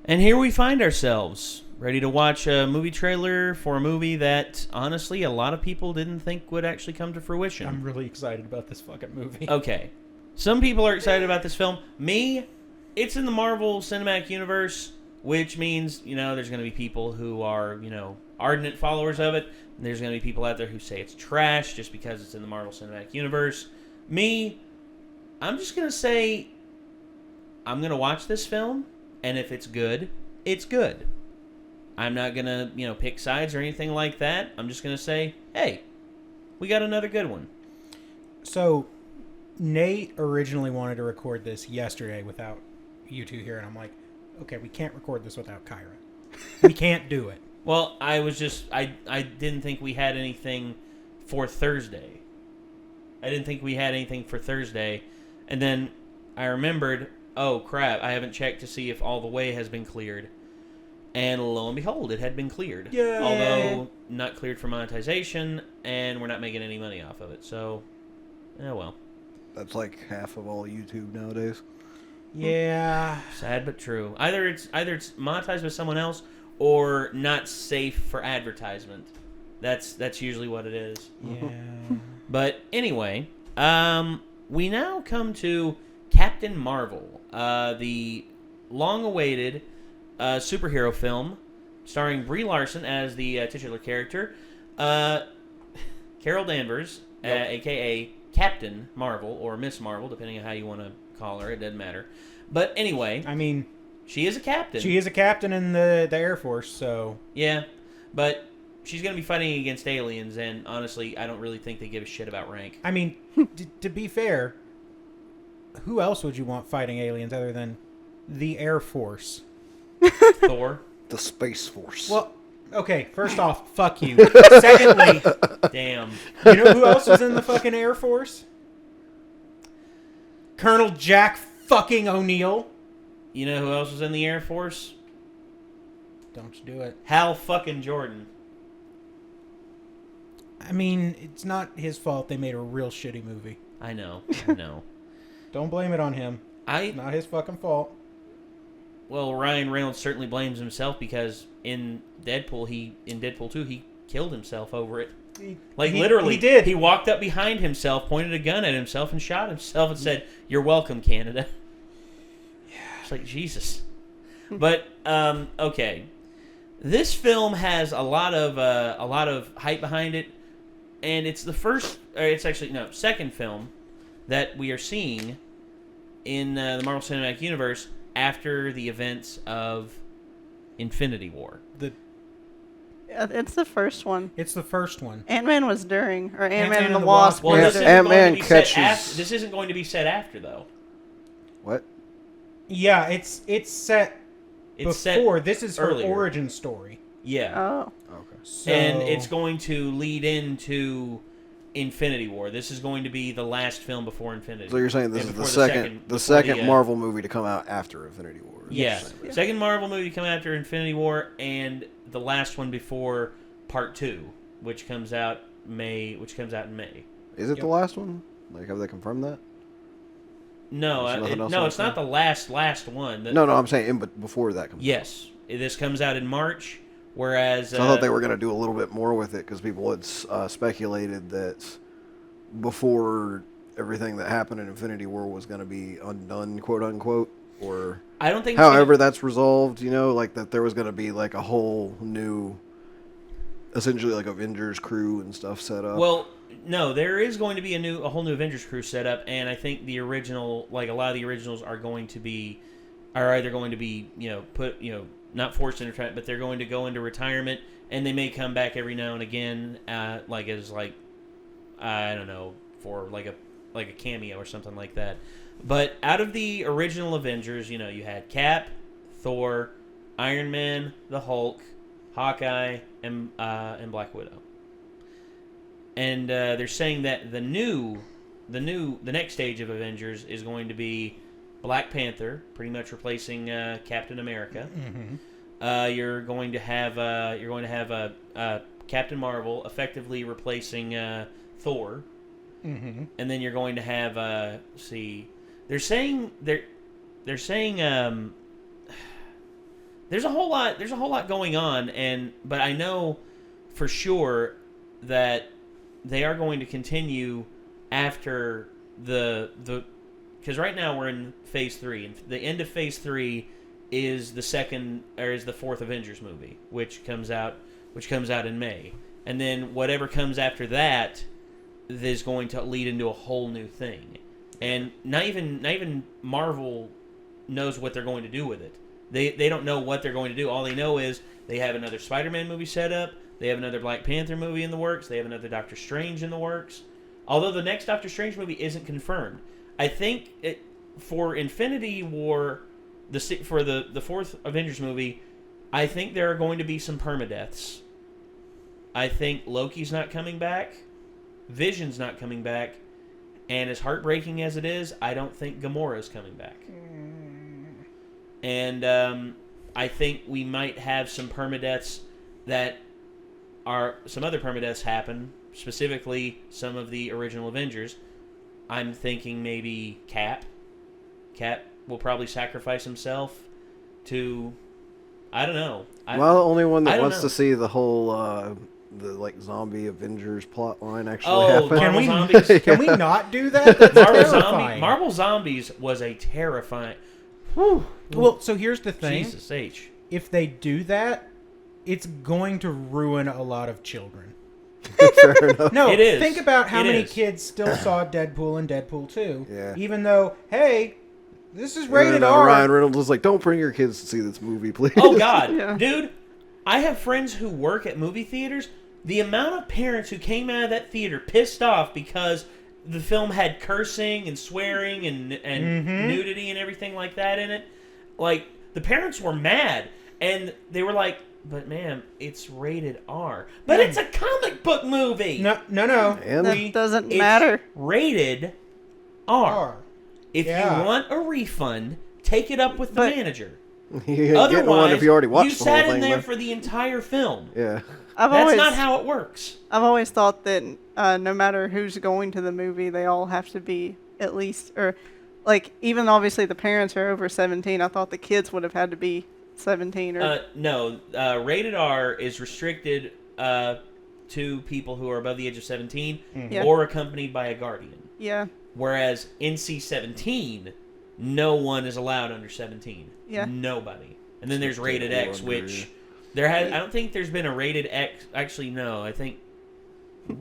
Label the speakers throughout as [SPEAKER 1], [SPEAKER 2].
[SPEAKER 1] And here we find ourselves, ready to watch a movie trailer for a movie that, honestly, a lot of people didn't think would actually come to fruition.
[SPEAKER 2] I'm really excited about this fucking movie.
[SPEAKER 1] Okay. Some people are excited about this film. Me, it's in the Marvel Cinematic Universe, which means, there's going to be people who are, ardent followers of it. And there's going to be people out there who say it's trash just because it's in the Marvel Cinematic Universe. Me, I'm just going to say I'm going to watch this film, and if it's good, it's good. I'm not going to, pick sides or anything like that. I'm just going to say, hey, we got another good one.
[SPEAKER 2] So, Nate originally wanted to record this yesterday without you two here, and I'm like, okay, we can't record this without Kyra. We can't do it.
[SPEAKER 1] Well, I didn't think we had anything for Thursday. And then I remembered, oh crap, I haven't checked to see if all the way has been cleared. And lo and behold, it had been cleared.
[SPEAKER 2] Yay!
[SPEAKER 1] Although not cleared for monetization, and we're not making any money off of it. So, well.
[SPEAKER 3] That's like half of all YouTube nowadays.
[SPEAKER 2] Yeah.
[SPEAKER 1] Sad but true. Either it's monetized by someone else or not safe for advertisement. That's usually what it is.
[SPEAKER 2] Yeah.
[SPEAKER 1] But anyway, we now come to Captain Marvel, the long-awaited superhero film starring Brie Larson as the titular character, Carol Danvers, a.k.a. Captain Marvel, or Miss Marvel, depending on how you want to call her. It doesn't matter. But anyway,
[SPEAKER 2] I mean,
[SPEAKER 1] she is a captain.
[SPEAKER 2] She is a captain in the Air Force, so...
[SPEAKER 1] Yeah, but she's going to be fighting against aliens, and honestly, I don't really think they give a shit about rank.
[SPEAKER 2] I mean, to be fair, who else would you want fighting aliens other than the Air Force?
[SPEAKER 1] Thor?
[SPEAKER 3] The Space Force.
[SPEAKER 2] Well, okay, first off, fuck you. Secondly...
[SPEAKER 1] Damn.
[SPEAKER 2] You know who else was in the fucking Air Force? Colonel Jack fucking O'Neill.
[SPEAKER 1] You know who else was in the Air Force?
[SPEAKER 2] Don't you do it.
[SPEAKER 1] Hal fucking Jordan.
[SPEAKER 2] I mean, it's not his fault they made a real shitty movie.
[SPEAKER 1] I know.
[SPEAKER 2] Don't blame it on him. Not his fucking fault.
[SPEAKER 1] Well, Ryan Reynolds certainly blames himself because in Deadpool 2, he killed himself over it. Literally.
[SPEAKER 2] He did.
[SPEAKER 1] He walked up behind himself, pointed a gun at himself, and shot himself and said, "You're welcome, Canada." Yeah. It's like, Jesus. But, okay. This film has a lot of hype behind it, and it's second film that we are seeing in the Marvel Cinematic Universe after the events of Infinity War.
[SPEAKER 4] It's the first one.
[SPEAKER 2] It's the first one.
[SPEAKER 4] Ant-Man was during, or Ant-Man and the Wasp.
[SPEAKER 1] Well,
[SPEAKER 3] Ant-Man catches...
[SPEAKER 1] This isn't going to be set after, though.
[SPEAKER 3] What?
[SPEAKER 2] Yeah, it's set before. This is her
[SPEAKER 1] earlier.
[SPEAKER 2] origin story.
[SPEAKER 1] Yeah.
[SPEAKER 4] Oh.
[SPEAKER 3] Okay.
[SPEAKER 2] So...
[SPEAKER 1] And it's going to lead into Infinity War. This is going to be the last film before Infinity.
[SPEAKER 3] So you're saying this is the second Marvel movie to come out after Infinity War?
[SPEAKER 1] Yeah. Second Marvel movie to come after Infinity War, and the last one before Part 2, which comes out in May.
[SPEAKER 3] Is it the last one? Like, have they confirmed that?
[SPEAKER 1] No, it's not the last one.
[SPEAKER 3] No, I'm saying before that comes out.
[SPEAKER 1] Yes. This comes out in March, whereas...
[SPEAKER 3] So I thought they were going to do a little bit more with it, because people had speculated that before everything that happened in Infinity War was going to be undone, quote-unquote, or...
[SPEAKER 1] I don't think...
[SPEAKER 3] However that's resolved, like that there was going to be like a whole new... Essentially like Avengers crew and stuff set up.
[SPEAKER 1] Well... No, there is going to be a whole new Avengers crew set up, and I think the original, a lot of the originals are either going to be, not forced into retirement, but they're going to go into retirement, and they may come back every now and again, I don't know, for like a cameo or something like that. But out of the original Avengers, you had Cap, Thor, Iron Man, the Hulk, Hawkeye, and Black Widow. And they're saying that the next stage of Avengers is going to be Black Panther, pretty much replacing Captain America.
[SPEAKER 2] Mm-hmm.
[SPEAKER 1] You're going to have Captain Marvel effectively replacing Thor.
[SPEAKER 2] Mm-hmm.
[SPEAKER 1] And then you're going to have they're saying there's a whole lot going on, but I know for sure that they are going to continue after because right now we're in Phase 3, and the end of Phase 3 is the fourth Avengers movie, which comes out in May, and then whatever comes after that is going to lead into a whole new thing, and not even Marvel knows what they're going to do with it. They don't know what they're going to do. All they know is they have another Spider-Man movie set up. They have another Black Panther movie in the works. They have another Doctor Strange in the works. Although the next Doctor Strange movie isn't confirmed. I think for Infinity War, for the fourth Avengers movie, I think there are going to be some permadeaths. I think Loki's not coming back. Vision's not coming back. And as heartbreaking as it is, I don't think Gamora's coming back. And I think we might have some permadeaths some other permadeaths happen, specifically some of the original Avengers. I'm thinking maybe Cap. Cap will probably sacrifice himself to, I don't know.
[SPEAKER 3] The only one that wants to see the whole the zombie Avengers plot line actually happen.
[SPEAKER 2] Can we not do that? That's terrifying.
[SPEAKER 1] Marvel Zombies was a terrifying.
[SPEAKER 2] Whew. Well, so here's the thing.
[SPEAKER 1] Jesus H.
[SPEAKER 2] If they do that, it's going to ruin a lot of children.
[SPEAKER 3] Fair enough.
[SPEAKER 2] No,
[SPEAKER 1] it is.
[SPEAKER 2] Think about how many kids still saw Deadpool and Deadpool 2.
[SPEAKER 3] Yeah.
[SPEAKER 2] Even though, hey, this is rated R.
[SPEAKER 3] Ryan Reynolds was like, don't bring your kids to see this movie, please.
[SPEAKER 1] Oh, God.
[SPEAKER 4] Yeah.
[SPEAKER 1] Dude, I have friends who work at movie theaters. The amount of parents who came out of that theater pissed off because the film had cursing and swearing and nudity and everything like that in it. Like, the parents were mad. And they were like, but ma'am, it's rated R. But it's a comic book movie.
[SPEAKER 2] No.
[SPEAKER 3] And
[SPEAKER 4] That doesn't matter.
[SPEAKER 1] Rated R. If you want a refund, take it up with the manager.
[SPEAKER 3] you
[SPEAKER 1] Otherwise,
[SPEAKER 3] one if you already watched
[SPEAKER 1] you
[SPEAKER 3] the whole
[SPEAKER 1] sat in
[SPEAKER 3] thing,
[SPEAKER 1] there
[SPEAKER 3] though.
[SPEAKER 1] for the entire film.
[SPEAKER 3] Yeah.
[SPEAKER 1] That's not how it works.
[SPEAKER 4] I've always thought that no matter who's going to the movie, they all have to be at least, or like even obviously the parents are over 17. I thought the kids would have had to be 17 or
[SPEAKER 1] no. Rated R is restricted to people who are above the age of 17 or accompanied by a guardian.
[SPEAKER 4] Yeah.
[SPEAKER 1] Whereas NC-17, no one is allowed under 17.
[SPEAKER 4] Yeah.
[SPEAKER 1] Nobody. And then there's Rated X, which I don't think there's been a Rated X. Actually, no. I think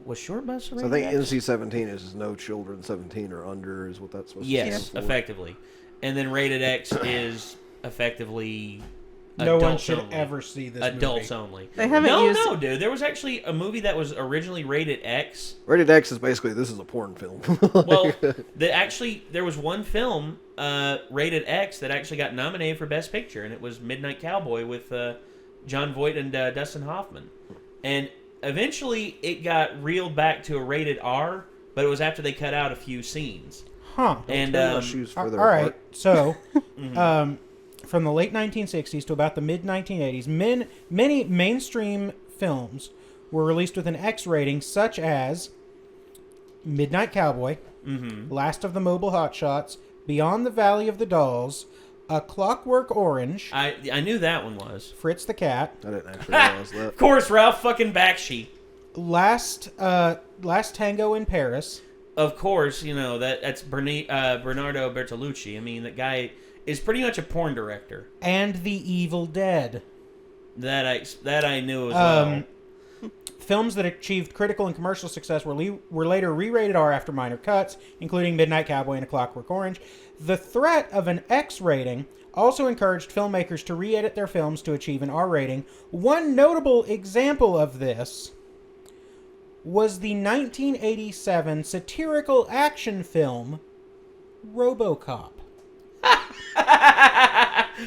[SPEAKER 1] was Short Bus rated
[SPEAKER 3] So I think
[SPEAKER 1] X?
[SPEAKER 3] NC-17 is no children 17 or under is what that's supposed to be.
[SPEAKER 1] Yes, effectively. And then Rated X is effectively
[SPEAKER 2] no one
[SPEAKER 1] adults
[SPEAKER 2] should
[SPEAKER 1] only.
[SPEAKER 2] ever see this
[SPEAKER 1] Adults
[SPEAKER 2] movie.
[SPEAKER 1] only.
[SPEAKER 4] They haven't used...
[SPEAKER 1] No, dude. There was actually a movie that was originally Rated X.
[SPEAKER 3] Rated X is basically, this is a porn film.
[SPEAKER 1] Well, there was one film, Rated X, that actually got nominated for Best Picture, and it was Midnight Cowboy with Jon Voight and Dustin Hoffman. And eventually it got reeled back to a Rated R, but it was after they cut out a few scenes.
[SPEAKER 2] Huh.
[SPEAKER 1] And
[SPEAKER 3] shoes
[SPEAKER 2] all
[SPEAKER 3] further
[SPEAKER 2] right,
[SPEAKER 3] apart.
[SPEAKER 2] so from the late 1960s to about the mid-1980s, many mainstream films were released with an X rating, such as Midnight Cowboy, Last of the Mobile Hotshots, Beyond the Valley of the Dolls, A Clockwork Orange.
[SPEAKER 1] I knew that one was.
[SPEAKER 2] Fritz the Cat.
[SPEAKER 3] I didn't actually realize that.
[SPEAKER 1] Of course, Ralph fucking Bakshi.
[SPEAKER 2] Last Tango in Paris.
[SPEAKER 1] Of course, that's Bernardo Bertolucci. I mean, that guy is pretty much a porn director.
[SPEAKER 2] And The Evil Dead.
[SPEAKER 1] That I knew as well.
[SPEAKER 2] Films that achieved critical and commercial success were later re-rated R after minor cuts, including Midnight Cowboy and A Clockwork Orange. The threat of an X rating also encouraged filmmakers to re-edit their films to achieve an R rating. One notable example of this was the 1987 satirical action film RoboCop.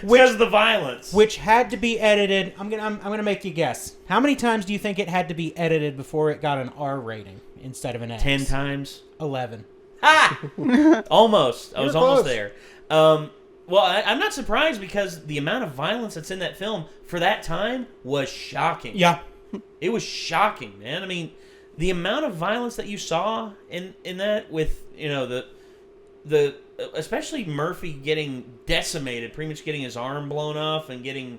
[SPEAKER 1] Because of the violence.
[SPEAKER 2] Which had to be edited. I'm gonna make you guess. How many times do you think it had to be edited before it got an R rating instead of an X?
[SPEAKER 1] 10 times.
[SPEAKER 2] 11.
[SPEAKER 1] Ha! Almost. I was
[SPEAKER 2] You're
[SPEAKER 1] almost
[SPEAKER 2] close.
[SPEAKER 1] there. Well, I'm not surprised because the amount of violence that's in that film for that time was shocking.
[SPEAKER 2] Yeah.
[SPEAKER 1] It was shocking, man. I mean, the amount of violence that you saw in that with, the especially Murphy getting decimated, pretty much getting his arm blown off and getting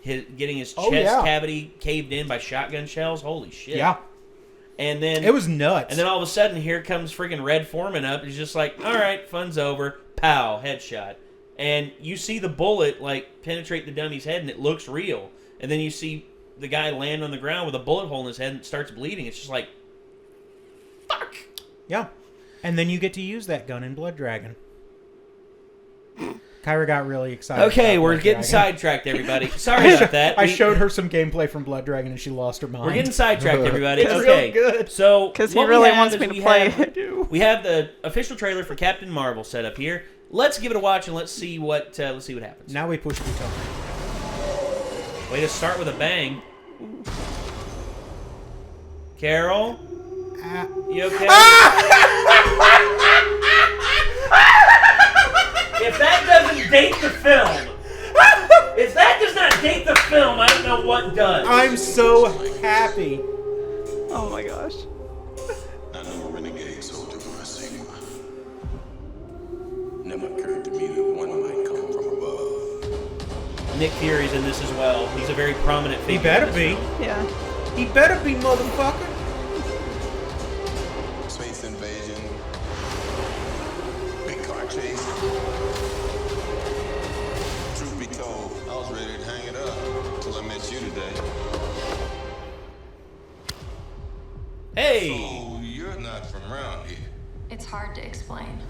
[SPEAKER 1] getting his
[SPEAKER 2] Oh,
[SPEAKER 1] chest
[SPEAKER 2] yeah.
[SPEAKER 1] cavity caved in by shotgun shells. Holy shit!
[SPEAKER 2] Yeah.
[SPEAKER 1] And then
[SPEAKER 2] It was nuts.
[SPEAKER 1] And then all of a sudden, here comes freaking Red Foreman up. He's just like, all right, fun's over. Pow, headshot. And you see the bullet like penetrate the dummy's head, and it looks real. And then you see the guy land on the ground with a bullet hole in his head and starts bleeding. It's just like, fuck.
[SPEAKER 2] Yeah. And then you get to use that gun in Blood Dragon. Kyra got really excited.
[SPEAKER 1] Okay,
[SPEAKER 2] about
[SPEAKER 1] we're
[SPEAKER 2] Blood
[SPEAKER 1] getting
[SPEAKER 2] Dragon.
[SPEAKER 1] sidetracked, everybody. Sorry about that.
[SPEAKER 2] I showed her some gameplay from Blood Dragon and she lost her mind.
[SPEAKER 1] We're getting sidetracked, everybody.
[SPEAKER 2] It's
[SPEAKER 1] Okay,
[SPEAKER 2] real good.
[SPEAKER 1] So
[SPEAKER 4] Because he
[SPEAKER 1] what
[SPEAKER 4] really
[SPEAKER 1] we have
[SPEAKER 4] wants
[SPEAKER 1] is
[SPEAKER 4] me to
[SPEAKER 1] we
[SPEAKER 4] play
[SPEAKER 1] have-
[SPEAKER 4] it.
[SPEAKER 1] We have the official trailer for Captain Marvel set up here. Let's give it a watch and let's see what happens.
[SPEAKER 2] Now we push button.
[SPEAKER 1] Way to start with a bang. Carol, you okay? If that doesn't date the film, if that does not date the film, I don't know what does.
[SPEAKER 2] I'm so happy.
[SPEAKER 4] Oh my gosh.
[SPEAKER 5] I know a renegade soldier when I see one. Never occurred to me that one might come from above.
[SPEAKER 1] Nick Fury's in this as well. He's a very prominent figure.
[SPEAKER 2] He better
[SPEAKER 1] in this
[SPEAKER 2] be.
[SPEAKER 1] film.
[SPEAKER 4] Yeah.
[SPEAKER 2] He better be, motherfucker.
[SPEAKER 5] Space invasion. Big car chase. Truth be told, I was ready to hang it up until I met you today.
[SPEAKER 1] Hey!
[SPEAKER 5] Oh, you're not from around here.
[SPEAKER 6] It's hard to explain.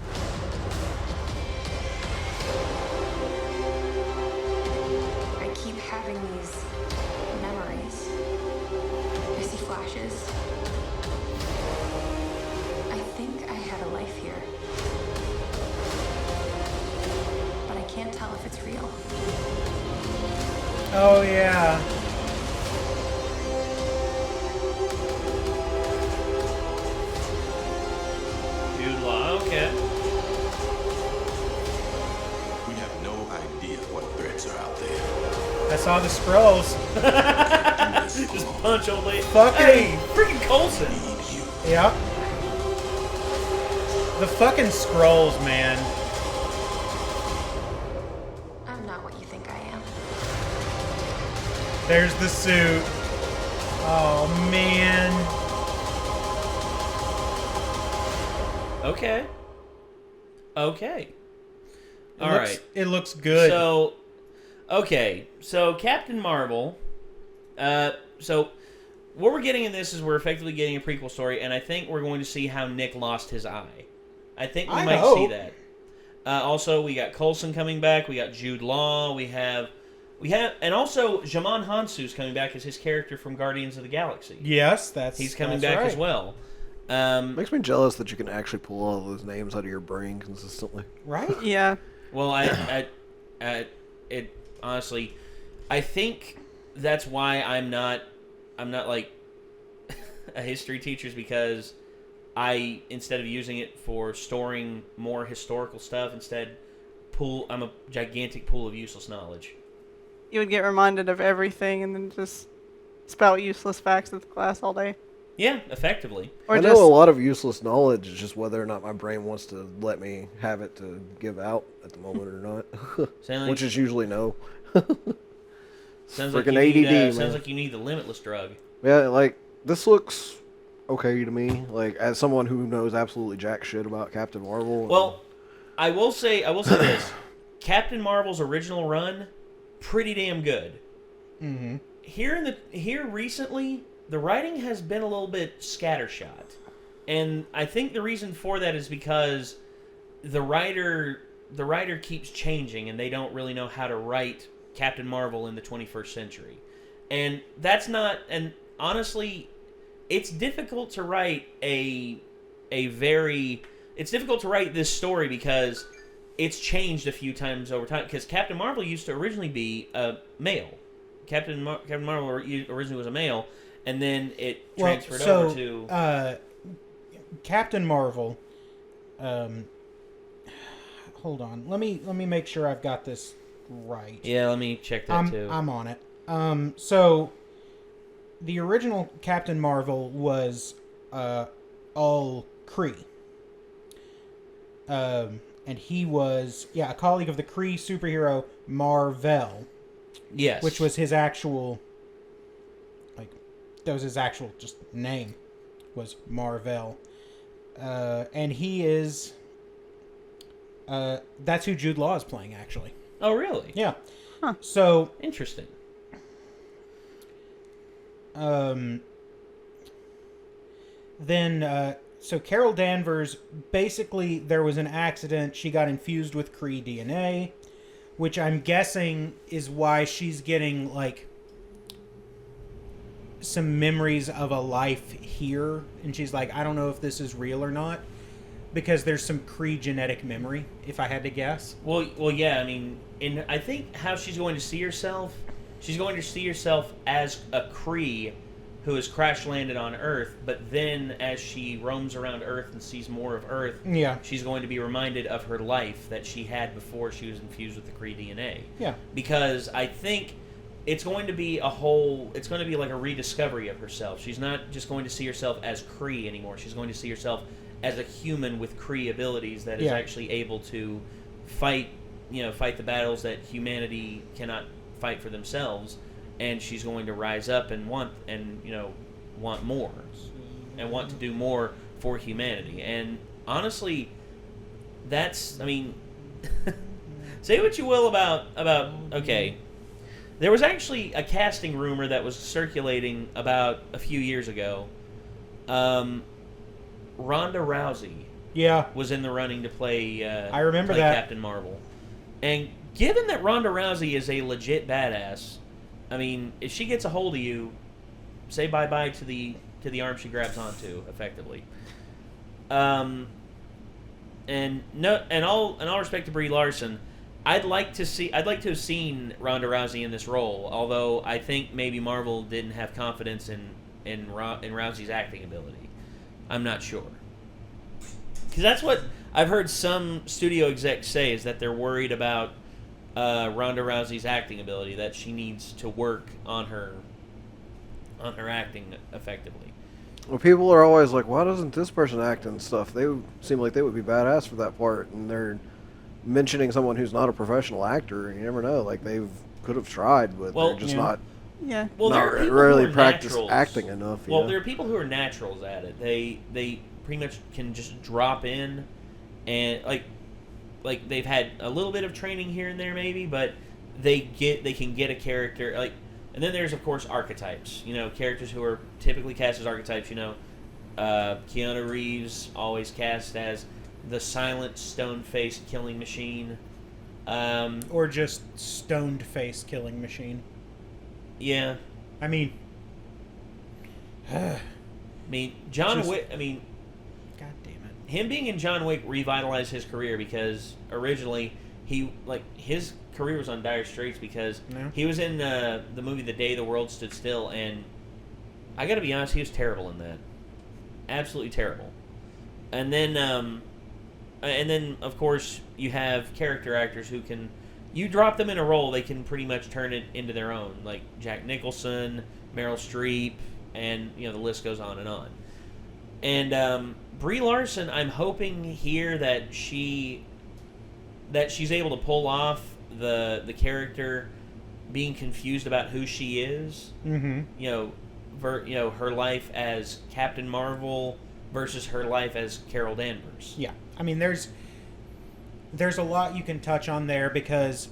[SPEAKER 6] I keep having these memories. I see flashes. I think I had a life here. But I can't tell if it's real.
[SPEAKER 2] Oh, yeah.
[SPEAKER 1] Jude Law, okay.
[SPEAKER 5] We have no idea what threats are out there.
[SPEAKER 2] I saw the scrolls.
[SPEAKER 1] Just punch old lady.
[SPEAKER 2] Fucking-
[SPEAKER 1] Hey, freaking Coulson.
[SPEAKER 2] Yep. The fucking scrolls, man.
[SPEAKER 6] I'm not what you think I am.
[SPEAKER 2] There's the suit. Oh, man.
[SPEAKER 1] Okay. Okay. All
[SPEAKER 2] It
[SPEAKER 1] right.
[SPEAKER 2] looks- It looks good.
[SPEAKER 1] So, okay. So, Captain Marvel. So, what we're getting in this is we're effectively getting a prequel story, and I think we're going to see how Nick lost his eye. I think we
[SPEAKER 2] I
[SPEAKER 1] might
[SPEAKER 2] hope.
[SPEAKER 1] see that. Also, we got Coulson coming back. We got Jude Law. We have, and also Djimon Hounsou's coming back as his character from Guardians of the Galaxy.
[SPEAKER 2] Yes,
[SPEAKER 1] He's coming
[SPEAKER 2] that's
[SPEAKER 1] back
[SPEAKER 2] right.
[SPEAKER 1] as well.
[SPEAKER 3] Makes me jealous that you can actually pull all those names out of your brain consistently.
[SPEAKER 2] Right?
[SPEAKER 4] Yeah.
[SPEAKER 1] Well, it honestly, I think that's why I'm not like a history teacher, is because I, instead of using it for storing more historical stuff, I'm a gigantic pool of useless knowledge.
[SPEAKER 4] You would get reminded of everything and then just spout useless facts at the class all day.
[SPEAKER 1] Yeah, effectively.
[SPEAKER 4] Or
[SPEAKER 3] I
[SPEAKER 4] just
[SPEAKER 3] know a lot of useless knowledge. It's just whether or not my brain wants to let me have it to give out at the moment or not.
[SPEAKER 1] Sound like-
[SPEAKER 3] Which is usually no.
[SPEAKER 1] Sounds like
[SPEAKER 3] Freaking
[SPEAKER 1] you need,
[SPEAKER 3] ADD, man.
[SPEAKER 1] sounds like you need the limitless drug.
[SPEAKER 3] Yeah, like, this looks okay to me. Like, as someone who knows absolutely jack shit about Captain Marvel. and-
[SPEAKER 1] Well, I will say this: Captain Marvel's original run, pretty damn good.
[SPEAKER 2] Mm-hmm.
[SPEAKER 1] Here recently, the writing has been a little bit scattershot, and I think the reason for that is because the writer keeps changing, and they don't really know how to write Captain Marvel in the 21st century, and that's not. And honestly, it's difficult to write It's difficult to write this story because it's changed a few times over time. Because Captain Marvel used to originally be a male. Captain Marvel originally was a male, and then it transferred over to...
[SPEAKER 2] Captain Marvel. Hold on. Let me make sure I've got this right.
[SPEAKER 1] Yeah, let me check that too.
[SPEAKER 2] I'm on it. So the original Captain Marvel was all Kree. And he was a colleague of the Kree superhero Mar-Vell.
[SPEAKER 1] Yes.
[SPEAKER 2] which was his actual, like, that was his actual just name, was Mar-Vell. And he is, that's who Jude Law is playing, actually.
[SPEAKER 1] Oh, really?
[SPEAKER 2] Yeah. So,
[SPEAKER 1] Interesting.
[SPEAKER 2] then, so Carol Danvers, basically there was an accident. She got infused with Kree DNA, which I'm guessing is why she's getting, like, some memories of a life here. And she's like, I don't know if this is real or not, because there's some Kree genetic memory, if I had to guess.
[SPEAKER 1] Well, yeah. I mean, I think how she's going to see herself, she's going to see herself as a Kree who has crash landed on Earth. But then, as she roams around Earth and sees more of Earth,
[SPEAKER 2] Yeah.
[SPEAKER 1] she's going to be reminded of her life that she had before she was infused with the Kree DNA.
[SPEAKER 2] Yeah.
[SPEAKER 1] Because I think it's going to be it's going to be like a rediscovery of herself. She's not just going to see herself as Kree anymore. She's going to see herself as a human with Kree abilities that is actually able to fight the battles that humanity cannot fight for themselves. And she's going to rise up and want more and want to do more for humanity. And honestly, that's, I mean, say what you will about okay. There was actually a casting rumor that was circulating about a few years ago. Ronda Rousey was in the running to play
[SPEAKER 2] I remember
[SPEAKER 1] play
[SPEAKER 2] that.
[SPEAKER 1] Captain Marvel. And given that Ronda Rousey is a legit badass, I mean, if she gets a hold of you, say bye-bye to the arm she grabs onto, effectively. And all respect to Brie Larson, I'd like to have seen Ronda Rousey in this role. Although I think maybe Marvel didn't have confidence in Rousey's acting ability. I'm not sure, because that's what I've heard some studio execs say, is that they're worried about Ronda Rousey's acting ability, that she needs to work on her acting effectively.
[SPEAKER 3] Well, people are always like, why doesn't this person act and stuff? They seem like they would be badass for that part, and they're mentioning someone who's not a professional actor, and you never know. Like, they could have tried, but they're just not
[SPEAKER 4] Yeah.
[SPEAKER 1] Well, there are people
[SPEAKER 3] rarely
[SPEAKER 1] who are
[SPEAKER 3] practice
[SPEAKER 1] naturals.
[SPEAKER 3] acting enough.
[SPEAKER 1] Well, there are people who are naturals at it. They pretty much can just drop in, and like they've had a little bit of training here and there maybe, but they can get a character like. And then there's of course archetypes. Characters who are typically cast as archetypes. Keanu Reeves always cast as the silent, stone-faced killing machine,
[SPEAKER 2] Or just stoned-faced killing machine.
[SPEAKER 1] Yeah.
[SPEAKER 2] I mean...
[SPEAKER 1] John Wick...
[SPEAKER 2] God damn it.
[SPEAKER 1] Him being in John Wick revitalized his career, because originally his career was on dire straits because he was in the movie The Day the World Stood Still, and I gotta be honest, he was terrible in that. Absolutely terrible. And then of course you have character actors who can, you drop them in a role, they can pretty much turn it into their own, like Jack Nicholson, Meryl Streep, and the list goes on and on. And Brie Larson, I'm hoping here that she's able to pull off the character being confused about who she is.
[SPEAKER 2] Mm-hmm.
[SPEAKER 1] Her life as Captain Marvel versus her life as Carol Danvers.
[SPEAKER 2] Yeah. I mean, there's a lot you can touch on there because,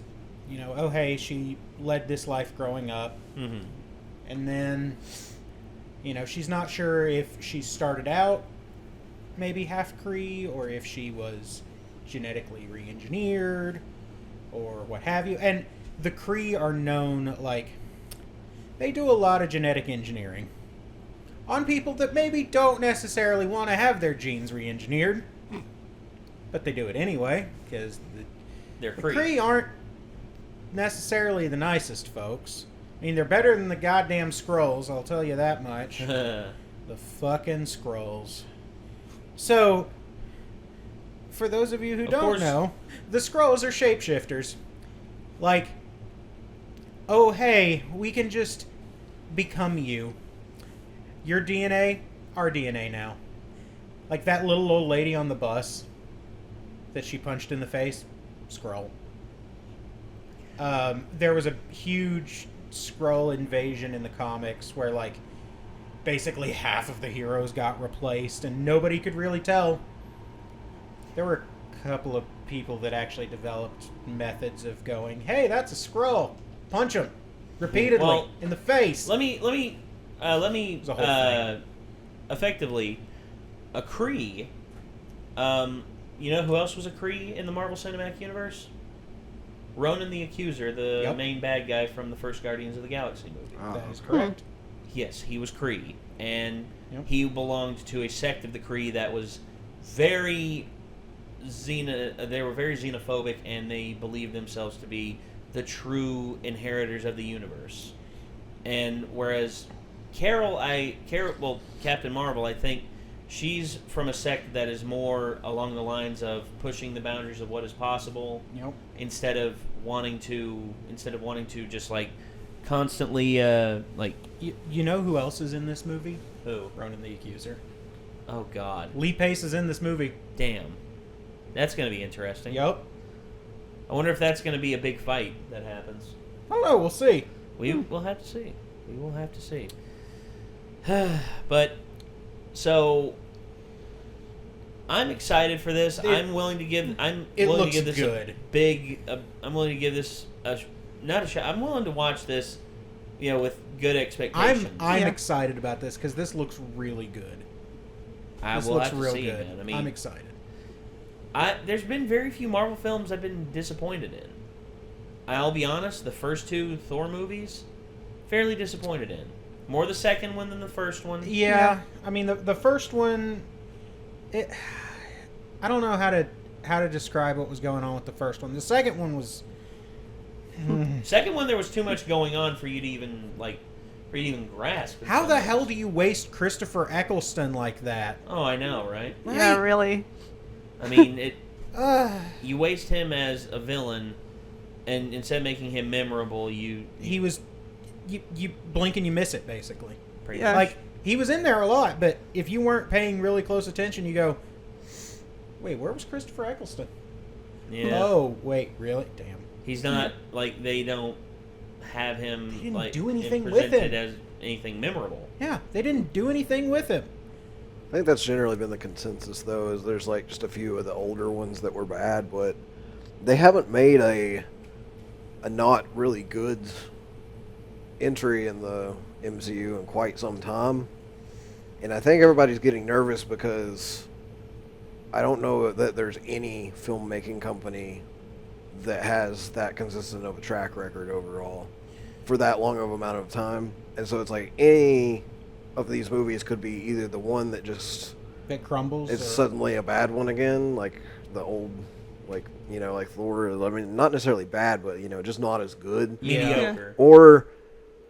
[SPEAKER 2] she led this life growing up.
[SPEAKER 1] Mm-hmm.
[SPEAKER 2] And then, she's not sure if she started out maybe half Kree or if she was genetically re-engineered or what have you. And the Kree are known, they do a lot of genetic engineering on people that maybe don't necessarily want to have their genes re-engineered. But they do it anyway, because the Kree aren't necessarily the nicest folks. I mean, they're better than the goddamn Skrulls, I'll tell you that much. The fucking Skrulls. So, for those of you who don't know, the Skrulls are shapeshifters. We can just become you. Your DNA, our DNA now. Like that little old lady on the bus that she punched in the face, Skrull. There was a huge Skrull invasion in the comics where, like, basically half of the heroes got replaced, and nobody could really tell. There were a couple of people that actually developed methods of going, hey, that's a Skrull. Punch him repeatedly in the face.
[SPEAKER 1] Let me
[SPEAKER 2] It's a whole thing.
[SPEAKER 1] effectively a Kree. You know who else was a Kree in the Marvel Cinematic Universe? Ronan the Accuser, the main bad guy from the first Guardians of the Galaxy movie.
[SPEAKER 2] That is correct.
[SPEAKER 1] Yes, he was Kree, and he belonged to a sect of the Kree that was very they were very xenophobic, and they believed themselves to be the true inheritors of the universe. And whereas Captain Marvel, I think she's from a sect that is more along the lines of pushing the boundaries of what is possible, instead of wanting to just like constantly like.
[SPEAKER 2] You know who else is in this movie?
[SPEAKER 1] Who?
[SPEAKER 2] Ronan the Accuser.
[SPEAKER 1] Oh God.
[SPEAKER 2] Lee Pace is in this movie.
[SPEAKER 1] Damn. That's going to be interesting.
[SPEAKER 2] Yup.
[SPEAKER 1] I wonder if that's going to be a big fight that happens.
[SPEAKER 2] I don't know. We'll see.
[SPEAKER 1] We'll have to see. We will have to see. But so I'm excited for this. I'm willing to give. I'm willing to give this a big. I'm willing to give this not a shot. I'm willing to watch this, with good expectations.
[SPEAKER 2] I'm excited about this because this looks really good.
[SPEAKER 1] This looks real good. Man. I mean,
[SPEAKER 2] I'm excited.
[SPEAKER 1] There's been very few Marvel films I've been disappointed in. I'll be honest. The first two Thor movies, fairly disappointed in. More the second one than the first one.
[SPEAKER 2] Yeah. I mean the first one. I don't know how to describe what was going on with the first one. The second one was.
[SPEAKER 1] Second one, there was too much going on for you to even grasp.
[SPEAKER 2] How the hell do you waste Christopher Eccleston like that?
[SPEAKER 1] Oh, I know, right?
[SPEAKER 4] Yeah, really.
[SPEAKER 1] I mean, you waste him as a villain, and instead of making him memorable, you
[SPEAKER 2] blink and you miss it, basically.
[SPEAKER 1] Pretty
[SPEAKER 4] Yeah.
[SPEAKER 2] Like, he was in there a lot, but if you weren't paying really close attention, you go, wait, where was Christopher Eccleston?
[SPEAKER 1] Yeah.
[SPEAKER 2] Oh, wait, really? Damn.
[SPEAKER 1] He's not, they don't have him,
[SPEAKER 2] They didn't do anything with
[SPEAKER 1] presented
[SPEAKER 2] him.
[SPEAKER 1] as anything memorable.
[SPEAKER 2] Yeah, they didn't do anything with him.
[SPEAKER 3] I think that's generally been the consensus, though, is there's just a few of the older ones that were bad, but they haven't made a not really good entry in the MCU in quite some time. And I think everybody's getting nervous because I don't know that there's any filmmaking company that has that consistent of a track record overall for that long of amount of time. And so it's like any of these movies could be either the one that just
[SPEAKER 2] That crumbles.
[SPEAKER 3] it's suddenly a bad one again, like the old, like Thor. I mean, not necessarily bad, but just not as good.
[SPEAKER 1] Mediocre.
[SPEAKER 3] Or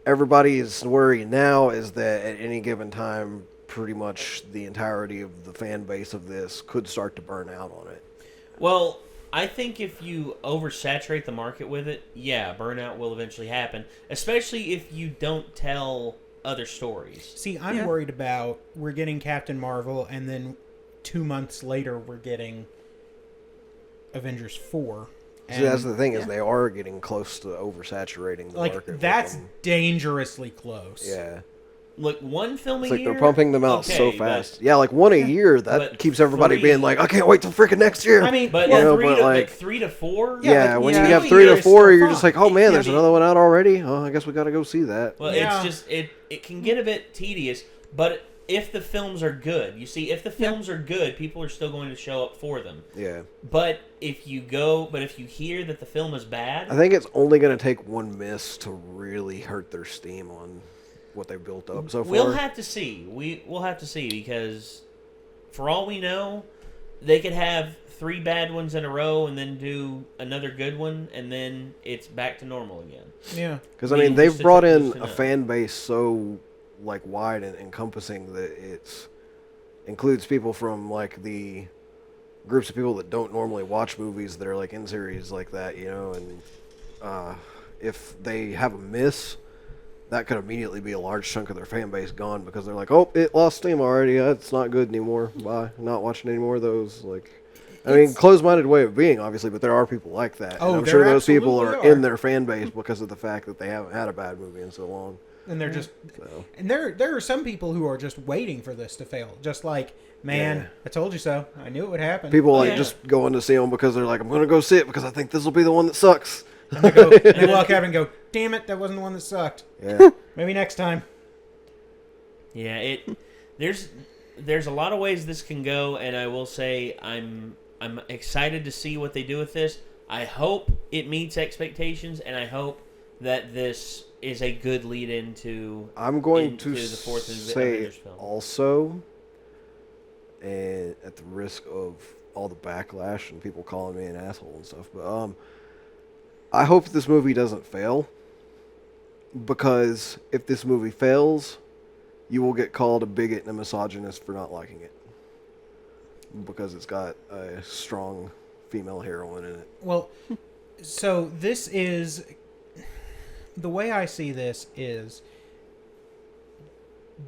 [SPEAKER 3] everybody's worry now is that at any given time, pretty much the entirety of the fan base of this could start to burn out on it.
[SPEAKER 1] Well, I think if you oversaturate the market with it, burnout will eventually happen, especially if you don't tell other stories.
[SPEAKER 2] See, I'm worried about we're getting Captain Marvel, and then 2 months later we're getting Avengers 4.
[SPEAKER 3] See, that's the thing is they are getting close to oversaturating the market.
[SPEAKER 2] Like, that's dangerously close.
[SPEAKER 3] Yeah.
[SPEAKER 1] Look, one film
[SPEAKER 3] It's
[SPEAKER 1] a
[SPEAKER 3] like
[SPEAKER 1] year.
[SPEAKER 3] they're pumping them out so
[SPEAKER 1] but-
[SPEAKER 3] fast. Yeah, like one a year. That
[SPEAKER 1] But
[SPEAKER 3] keeps everybody
[SPEAKER 1] 3
[SPEAKER 3] being like, I can't wait till freaking next year.
[SPEAKER 2] I mean,
[SPEAKER 1] But
[SPEAKER 3] Yeah,
[SPEAKER 1] three
[SPEAKER 3] but
[SPEAKER 1] to
[SPEAKER 3] like-
[SPEAKER 1] 3 to 4.
[SPEAKER 3] yeah,
[SPEAKER 2] like,
[SPEAKER 3] when
[SPEAKER 4] yeah.
[SPEAKER 3] you have
[SPEAKER 2] Two
[SPEAKER 3] 3 to
[SPEAKER 2] years
[SPEAKER 3] 4,
[SPEAKER 2] still
[SPEAKER 3] you're just
[SPEAKER 2] fun.
[SPEAKER 3] like, oh man,
[SPEAKER 1] Yeah,
[SPEAKER 3] there's
[SPEAKER 1] but-
[SPEAKER 3] another one out already. Oh, I guess we got to go see that.
[SPEAKER 1] Well,
[SPEAKER 2] Yeah.
[SPEAKER 1] it's just it can get a bit tedious, but if the films are good, you see, if the films are good, people are still going to show up for them.
[SPEAKER 3] Yeah,
[SPEAKER 1] But if you hear that the film is bad,
[SPEAKER 3] I think it's only going to take one miss to really hurt their steam on what they've built up so far.
[SPEAKER 1] we'll have to see. We'll have to see, because for all we know, they could have 3 bad ones in a row and then do another good one, and then it's back to normal again.
[SPEAKER 2] Yeah.
[SPEAKER 3] Because I mean, they've
[SPEAKER 1] Just to-
[SPEAKER 3] brought in
[SPEAKER 1] just to
[SPEAKER 3] a
[SPEAKER 1] know.
[SPEAKER 3] fan base so wide and encompassing that it's includes people from the groups of people that don't normally watch movies that are in series like that, and if they have a miss, that could immediately be a large chunk of their fan base gone because they're like, oh, it lost steam already. It's not good anymore. Bye. I'm not watching any more of those. I mean, closed-minded way of being, obviously, but there are people like that.
[SPEAKER 2] Oh,
[SPEAKER 3] and I'm sure
[SPEAKER 2] there
[SPEAKER 3] those people are
[SPEAKER 2] absolutely
[SPEAKER 3] in their fan base because of the fact that they haven't had a bad movie in so long.
[SPEAKER 2] And they're just,
[SPEAKER 3] So.
[SPEAKER 2] and there are some people who are just waiting for this to fail. Just like, man,
[SPEAKER 3] Yeah.
[SPEAKER 2] I told you so. I knew it would happen.
[SPEAKER 3] People just going to see them because they're like, I'm going to go see it because I think this will be the one that sucks.
[SPEAKER 2] And they walk out and go, damn it, that wasn't the one that sucked.
[SPEAKER 3] Yeah.
[SPEAKER 2] Maybe next time.
[SPEAKER 1] Yeah, there's a lot of ways this can go, and I will say I'm excited to see what they do with this. I hope it meets expectations, and I hope that this is a good lead into.
[SPEAKER 3] I'm going to
[SPEAKER 1] the fourth
[SPEAKER 3] say
[SPEAKER 1] Avengers film.
[SPEAKER 3] also, and at the risk of all the backlash and people calling me an asshole and stuff, but I hope this movie doesn't fail, because if this movie fails, you will get called a bigot and a misogynist for not liking it, because it's got a strong female heroine in it.
[SPEAKER 2] Well, so this is... The way I see this is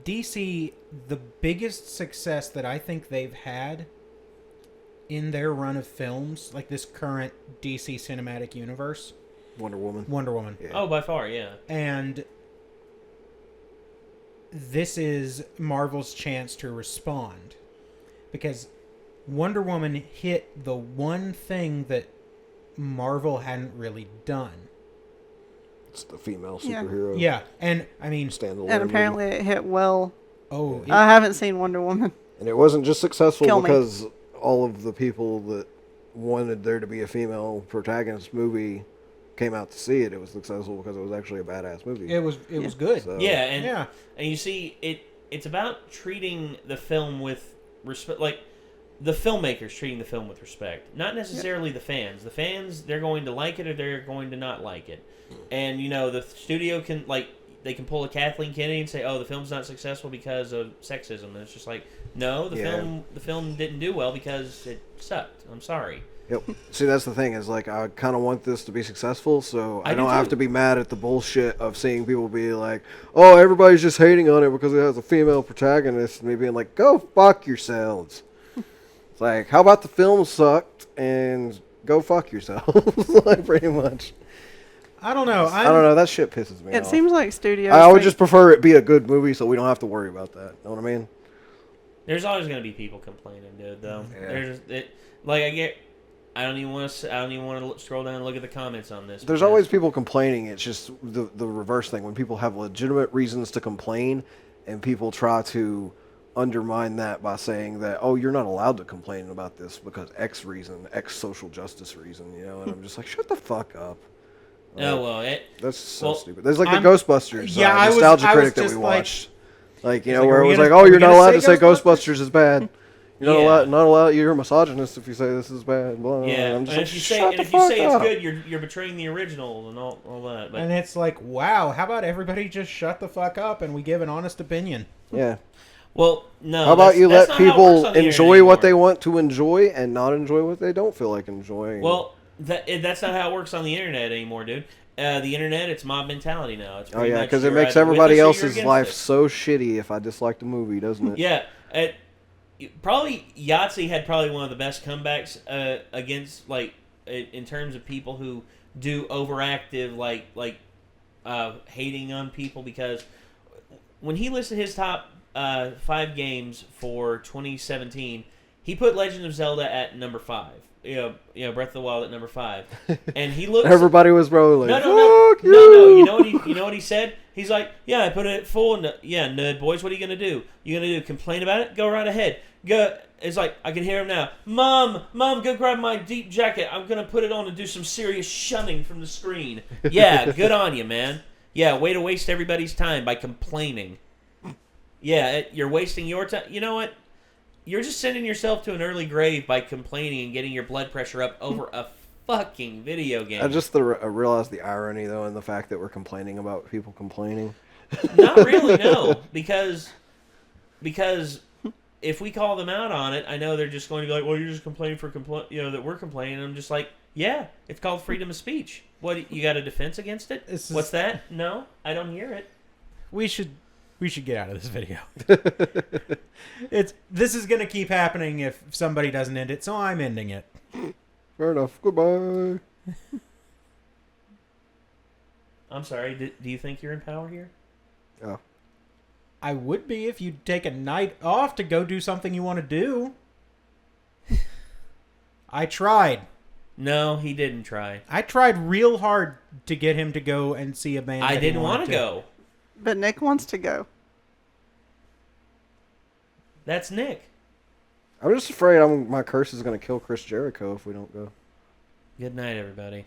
[SPEAKER 2] DC, the biggest success that I think they've had in their run of films, like this current DC cinematic universe.
[SPEAKER 3] Wonder Woman.
[SPEAKER 2] Yeah.
[SPEAKER 1] Oh, by far, yeah.
[SPEAKER 2] And this is Marvel's chance to respond, because Wonder Woman hit the one thing that Marvel hadn't really done.
[SPEAKER 3] It's the female superhero.
[SPEAKER 2] Yeah, and I mean,
[SPEAKER 3] standalone.
[SPEAKER 4] And apparently
[SPEAKER 3] movie.
[SPEAKER 4] it hit well.
[SPEAKER 2] Oh,
[SPEAKER 4] I haven't seen Wonder Woman.
[SPEAKER 3] And it wasn't just successful
[SPEAKER 4] Kill me.
[SPEAKER 3] because all of the people that wanted there to be a female protagonist movie came out to see it. It was successful because it was actually a badass movie.
[SPEAKER 2] it was good.
[SPEAKER 3] So-
[SPEAKER 1] Yeah, and you see, it's about treating the film with respect, like the filmmakers treating the film with respect, not necessarily the fans. The fans, they're going to like it or they're going to not like it. And the studio can they can pull a Kathleen Kennedy and say, "Oh, the film's not successful because of sexism." And it's just like, no, the film didn't do well because it sucked. I'm sorry.
[SPEAKER 3] Yep. See, that's the thing is like I kind of want this to be successful, so I
[SPEAKER 1] do
[SPEAKER 3] don't have
[SPEAKER 1] too.
[SPEAKER 3] to be mad at the bullshit of seeing people be like, "Oh, everybody's just hating on it because it has a female protagonist," and me being like, "Go fuck yourselves." It's like, how about the film sucked and go fuck yourselves? Like pretty much.
[SPEAKER 2] I don't know.
[SPEAKER 3] I don't know. That shit pisses me off.
[SPEAKER 4] It seems like studios.
[SPEAKER 3] I would just prefer it be a good movie so we don't have to worry about that. Know what I mean?
[SPEAKER 1] There's always going to be people complaining, dude. Though
[SPEAKER 3] Yeah.
[SPEAKER 1] I don't even want to scroll down and look at the comments on this.
[SPEAKER 3] There's always people complaining. It's just the reverse thing. When people have legitimate reasons to complain and people try to undermine that by saying that, oh, you're not allowed to complain about this because X reason, X social justice reason, and I'm just like, shut the fuck up.
[SPEAKER 1] Oh, well,
[SPEAKER 3] That's so stupid. There's like
[SPEAKER 2] I'm-
[SPEAKER 3] the Ghostbusters
[SPEAKER 2] I was
[SPEAKER 3] nostalgia critic that
[SPEAKER 2] just
[SPEAKER 3] we
[SPEAKER 2] like-
[SPEAKER 3] watched. Like,
[SPEAKER 2] like,
[SPEAKER 3] where
[SPEAKER 2] are
[SPEAKER 3] it
[SPEAKER 2] we
[SPEAKER 3] was
[SPEAKER 2] gonna-
[SPEAKER 3] like, oh,
[SPEAKER 2] are
[SPEAKER 3] you're
[SPEAKER 2] we
[SPEAKER 3] not
[SPEAKER 2] gonna
[SPEAKER 3] allowed to say
[SPEAKER 2] Ghostbusters?
[SPEAKER 3] Ghostbusters is bad. You're
[SPEAKER 1] Yeah.
[SPEAKER 3] not allowed. You're a misogynist if you say this is bad. Blah, blah,
[SPEAKER 1] yeah.
[SPEAKER 3] blah. I'm
[SPEAKER 1] And
[SPEAKER 3] just like,
[SPEAKER 1] if you say
[SPEAKER 3] shut the
[SPEAKER 1] it's
[SPEAKER 3] fuck up.
[SPEAKER 1] good, you're betraying the original and all that. But
[SPEAKER 2] And it's like, wow, how about everybody just shut the fuck up and we give an honest opinion?
[SPEAKER 3] Yeah.
[SPEAKER 1] well, no.
[SPEAKER 3] How about you
[SPEAKER 1] that's
[SPEAKER 3] let
[SPEAKER 1] not how it works
[SPEAKER 3] people
[SPEAKER 1] on the internet
[SPEAKER 3] enjoy what they
[SPEAKER 1] anymore.
[SPEAKER 3] want to enjoy and not enjoy what they don't feel like enjoying?
[SPEAKER 1] Well, that's not how it works on the internet anymore, dude. The internet, it's mob mentality now. It's
[SPEAKER 3] oh
[SPEAKER 1] pretty
[SPEAKER 3] yeah,
[SPEAKER 1] much
[SPEAKER 3] because it
[SPEAKER 1] you're
[SPEAKER 3] makes
[SPEAKER 1] either with
[SPEAKER 3] everybody
[SPEAKER 1] us or you're
[SPEAKER 3] else's
[SPEAKER 1] against
[SPEAKER 3] life
[SPEAKER 1] us.
[SPEAKER 3] so shitty if I dislike the movie, doesn't it?
[SPEAKER 1] Yeah, probably Yahtzee had probably one of the best comebacks against in terms of people who do overactive hating on people, because when he listed his top 5 games for 2017, he put Legend of Zelda at number 5. Breath of the Wild at number 5, and he looks.
[SPEAKER 3] Everybody was rolling.
[SPEAKER 1] No.
[SPEAKER 3] Fuck you.
[SPEAKER 1] No. You know what he said? He's like, yeah, I put it at full. Yeah, nerd boys, what are you gonna do? You gonna complain about it? Go right ahead. Go. It's like I can hear him now. Mom, go grab my deep jacket. I'm gonna put it on and do some serious shunning from the screen. Yeah, good on you, man. Yeah, way to waste everybody's time by complaining. Yeah, you're wasting your time. You know what? You're just sending yourself to an early grave by complaining and getting your blood pressure up over a fucking video game.
[SPEAKER 3] I just realized the irony, though, in the fact that we're complaining about people complaining.
[SPEAKER 1] Not really, no. Because if we call them out on it, I know they're just going to be like, well, you're just complaining for that we're complaining. And I'm just like, yeah, it's called freedom of speech. What, you got a defense against it?
[SPEAKER 2] This is-
[SPEAKER 1] What's that? No, I don't hear it.
[SPEAKER 2] We should We should get out of this video. This is going to keep happening if somebody doesn't end it, so I'm ending it.
[SPEAKER 3] Fair enough. Goodbye.
[SPEAKER 1] I'm sorry. Do you think you're in power here?
[SPEAKER 3] Oh.
[SPEAKER 2] I would be if you'd take a night off to go do something you want to do. I tried.
[SPEAKER 1] No, he didn't try.
[SPEAKER 2] I tried real hard to get him to go and see a band.
[SPEAKER 1] I
[SPEAKER 2] that he
[SPEAKER 1] didn't want
[SPEAKER 2] wanted
[SPEAKER 1] to go.
[SPEAKER 4] But Nick wants to go.
[SPEAKER 1] That's Nick.
[SPEAKER 3] I'm just afraid my curse is going to kill Chris Jericho if we don't go.
[SPEAKER 1] Good night, everybody.